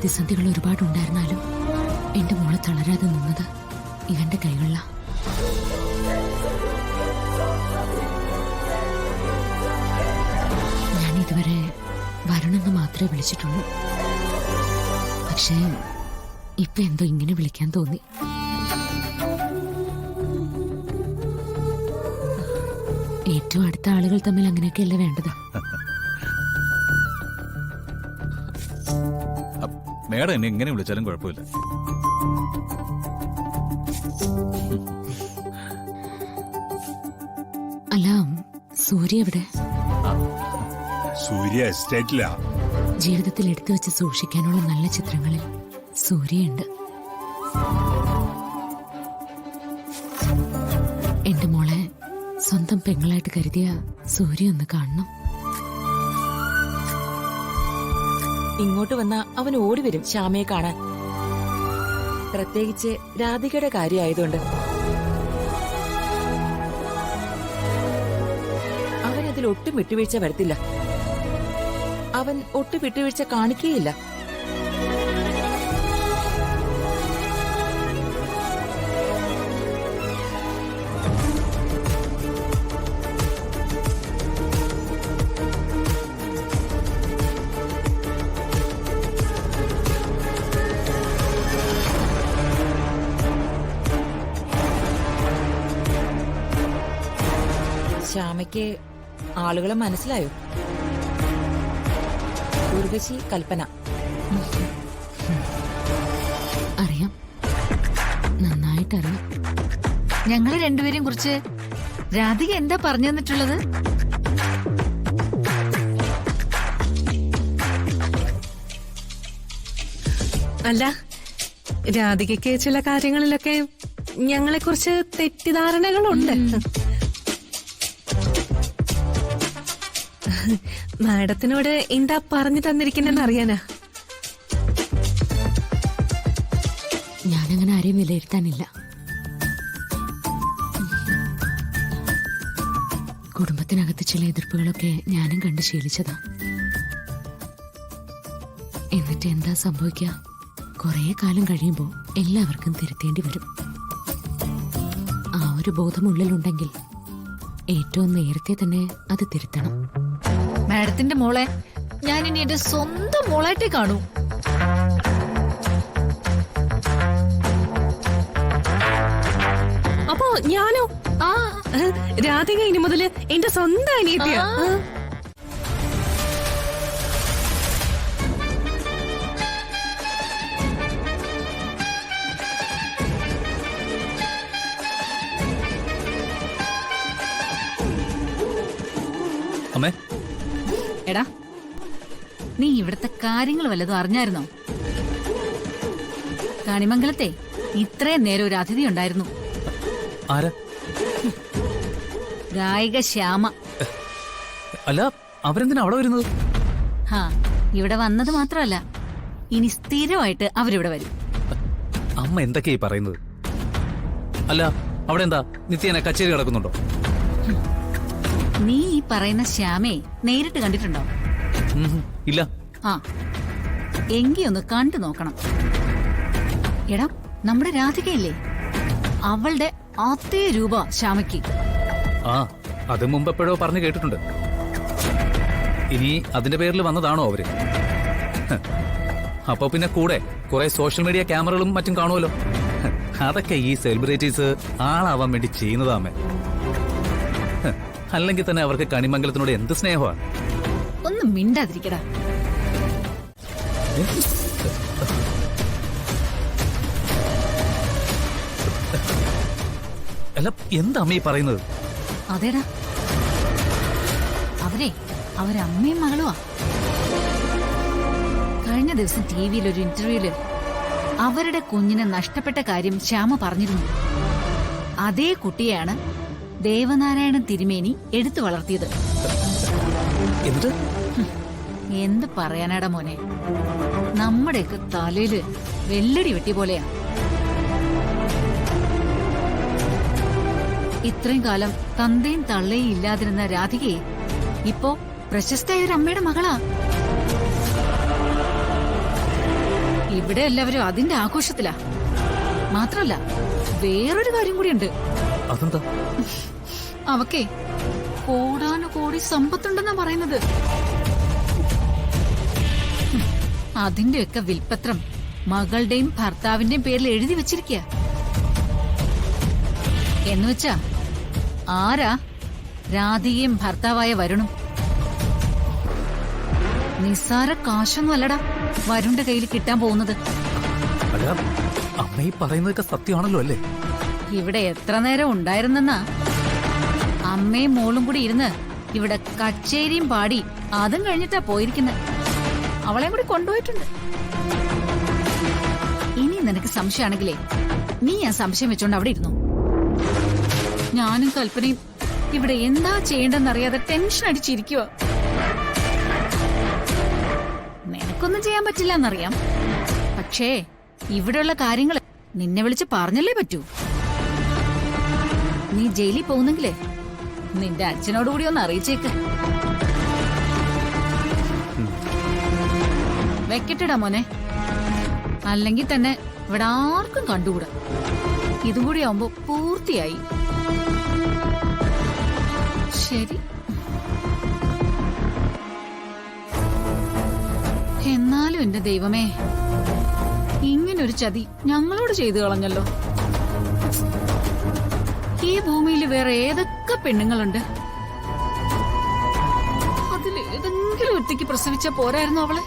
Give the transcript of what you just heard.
പ്രതിസന്ധികൾ ഒരുപാടുണ്ടായിരുന്നാലും എന്റെ മോളെ തളരാതെ നിന്നത് ഇവന്റെ കൈകളില. ഞാൻ ഇതുവരെ വരുണെന്ന് മാത്രമേ വിളിച്ചിട്ടുള്ളൂ. പക്ഷേ ഇപ്പൊ എന്തോ ഇങ്ങനെ വിളിക്കാൻ തോന്നി. ഏറ്റവും അടുത്ത ആളുകൾ തമ്മിൽ അങ്ങനെയൊക്കെയല്ലേ വേണ്ടത്. മേഡം എന്നെ എങ്ങനെ വിളിച്ചാലും കുഴപ്പമില്ല. അല്ല, സൂര്യ എവിടെ? സൂര്യ എസ്റ്റേറ്റിലാ. ജീവിതത്തിൽ എടുത്തു വെച്ച് സൂക്ഷിക്കാനുള്ള നല്ല ചിത്രങ്ങളിൽ സൂര്യയുണ്ട്. എന്റെ മോളെ സ്വന്തം പെങ്ങളായിട്ട് കരുതിയ സൂര്യ ഒന്ന് കാണണം. ഇങ്ങോട്ട് വന്ന അവൻ ഓടി വരും ശ്യാമയെ കാണാൻ. പ്രത്യേകിച്ച് രാധികയുടെ കാര്യമായതുകൊണ്ട്. അവൻ അതിൽ ഒട്ടും വിട്ടുവീഴ്ച വരുത്തില്ല. അവൻ ഒട്ടും വിട്ടുവീഴ്ച കാണിക്കുകയില്ല. ശ്യാമയ്ക്ക് ആളുകളെ മനസ്സിലായോ? ഉർവശി, കൽപ്പന. അറിയാം, നന്നായിട്ടറിയാം. ഞങ്ങള് രണ്ടുപേരെയും കുറിച്ച് രാധിക എന്താ പറഞ്ഞു തന്നിട്ടുള്ളത്? അല്ല, രാധികയ്ക്ക് ചില കാര്യങ്ങളിലൊക്കെ ഞങ്ങളെ കുറിച്ച് തെറ്റിദ്ധാരണകളുണ്ട്. മാഡത്തിനോട് എന്താ പറഞ്ഞു തന്നിരിക്കുന്നെന്ന് അറിയാനാ. ഞാനങ്ങനെ ആരെയും വിലയിരുത്താനില്ല. കുടുംബത്തിനകത്ത് ചില എതിർപ്പുകളൊക്കെ ഞാനും കണ്ട് ശീലിച്ചതാ. എന്നിട്ട് എന്താ സംഭവിക്കുക? കുറെ കാലം കഴിയുമ്പോൾ എല്ലാവർക്കും തിരുത്തേണ്ടി വരും. ആ ഒരു ബോധമുള്ളിലുണ്ടെങ്കിൽ ഏറ്റവും നേരത്തെ തന്നെ അത് തിരുത്തണം. മാഡത്തിന്റെ മോളെ ഞാൻ ഇനി എന്റെ സ്വന്തം മോളായിട്ടേ കാണൂ. അപ്പോ ഞാനോ? ആ, രാധിക ഇനി മുതല് എന്റെ സ്വന്തം അനിയത്തിയാ. അമ്മേ, എടാ, നീ ഇവിടുത്തെ കാര്യങ്ങൾ വല്ലതും അറിഞ്ഞായിരുന്നോ? കണിമംഗലത്തെ ഇത്രയും നേരം ഒരു അതിഥി ഉണ്ടായിരുന്നു. ആരാ? ഗായിക ശ്യാമ. അല്ല, അവരെന്തിനാ അവിടെ വരുന്നത്? ഹാ, ഇവിടെ വന്നത് മാത്രമല്ല, ഇനി സ്ഥിരമായിട്ട് അവരിവിടെ വരും. അമ്മ എന്തൊക്കെയായി പറയുന്നത്? അല്ല, അവിടെ എന്താ നിത്യേന കച്ചേരി കിടക്കുന്നുണ്ടോ? നീ ഈ പറയുന്ന ശ്യാമയെ നേരിട്ട് കണ്ടിട്ടുണ്ടോ? ഇല്ല. ആ, എങ്കി ഒന്ന് കണ്ടു നോക്കണം. എടാ, നമ്മുടെ രാധികയില്ലേ, അവളുടെ അതേ രൂപ ശ്യാമയ്ക്ക്. ആ, അത് മുമ്പ് എപ്പോഴോ പറഞ്ഞു കേട്ടിട്ടുണ്ട്. ഇനി അതിന്റെ പേരിൽ വന്നതാണോ അവര്? അപ്പൊ പിന്നെ കൂടെ കുറെ സോഷ്യൽ മീഡിയ ക്യാമറകളും മറ്റും കാണുമല്ലോ. അതൊക്കെ ഈ സെലിബ്രിറ്റീസ് ആളാവാൻ വേണ്ടി ചെയ്യുന്നതാമേ. അല്ലെങ്കിൽ തന്നെ അവർക്ക് കണിമംഗലത്തിനോട് എന്ത് സ്നേഹമാണ്. ഒന്ന് മിണ്ടാതിരിക്കടാ. അല്ല, എന്താ അമ്മ ഈ പറയുന്നത്? അതേടാ, അവരമ്മയും മകളുവാ. കഴിഞ്ഞ ദിവസം ടിവിയിൽ ഒരു ഇന്റർവ്യൂല് അവരുടെ കുഞ്ഞിനെ നഷ്ടപ്പെട്ട കാര്യം ശ്യാമ പറഞ്ഞിരുന്നു. അതേ കുട്ടിയാണ് ദേവനാരായണൻ തിരുമേനി എടുത്തു വളർത്തിയത്. എന്ത് പറയാനാടാ മോനെ, നമ്മുടെയൊക്കെ തലയില് വെല്ലടി വെട്ടി പോലെയാ. ഇത്രയും കാലം തന്തയും തള്ളയും ഇല്ലാതിരുന്ന രാധികയെ ഇപ്പോ പ്രശസ്തയായ ഒരു അമ്മയുടെ മകളാ. ഇവിടെ എല്ലാവരും അതിന്റെ ആഘോഷത്തിലാ. മാത്രല്ല വേറൊരു കാര്യം കൂടിയുണ്ട്. അതെന്താ? അവക്കേ കോടാനുകോടി സമ്പത്തുണ്ടെന്നാ പറയുന്നത്. അതിന്റെയൊക്കെ വിൽപ്പത്രം മകളുടെയും ഭർത്താവിന്റെയും പേരിൽ എഴുതി വെച്ചിരിക്കുക. എന്നുവെച്ചാ ആരാ? രാധികയും ഭർത്താവായ വരുണും. നിസ്സാര കാശൊന്നും അല്ലടാ വരുണിന്റെ കയ്യിൽ കിട്ടാൻ പോകുന്നത്. അല്ല, അമ്മ ഈ പറയുന്നതൊക്കെ സത്യമാണല്ലോ അല്ലേ? ഇവിടെ എത്ര നേരം ഉണ്ടായിരുന്നെന്നാ അമ്മയും മോളും കൂടി ഇരുന്ന് ഇവിടെ കച്ചേരിയും പാടി അതും കഴിഞ്ഞിട്ടാ പോയിരിക്കുന്നത്. അവളെയും കൂടി കൊണ്ടുപോയിട്ടുണ്ട്. ഇനി നിനക്ക് സംശയമാണെങ്കിലേ നീ ആ സംശയം വെച്ചോണ്ട് അവിടെ ഇരുന്നു. ഞാനും കൽപ്പനയും ഇവിടെ എന്താ ചെയ്യേണ്ടെന്നറിയാതെ ടെൻഷൻ അടിച്ചിരിക്കുക. നിനക്കൊന്നും ചെയ്യാൻ പറ്റില്ല എന്നറിയാം. പക്ഷേ ഇവിടെയുള്ള കാര്യങ്ങൾ നിന്നെ വിളിച്ച് പറഞ്ഞല്ലേ പറ്റൂ. നീ ജയിലിൽ പോകുന്നെങ്കിലേ നിന്റെ അച്ഛനോടുകൂടി ഒന്ന് അറിയിച്ചേക്ക്. വെക്കട്ടെടാ മോനെ. അല്ലെങ്കിൽ തന്നെ ഇവിടെ ആർക്കും കണ്ടുകൂടാ. ഇതും കൂടി ആവുമ്പോ പൂർത്തിയായി. ശരി. എന്നാലും എന്റെ ദൈവമേ, ഇങ്ങനൊരു ചതി ഞങ്ങളോട് ചെയ്തു കളഞ്ഞല്ലോ. ഈ ഭൂമിയിൽ വേറെ ഏതൊക്കെ പെണ്ണുങ്ങളുണ്ട്? അതിലേതെങ്കിലും ഒറ്റയ്ക്ക് പ്രസവിച്ച പോരായിരുന്നു അവളെ?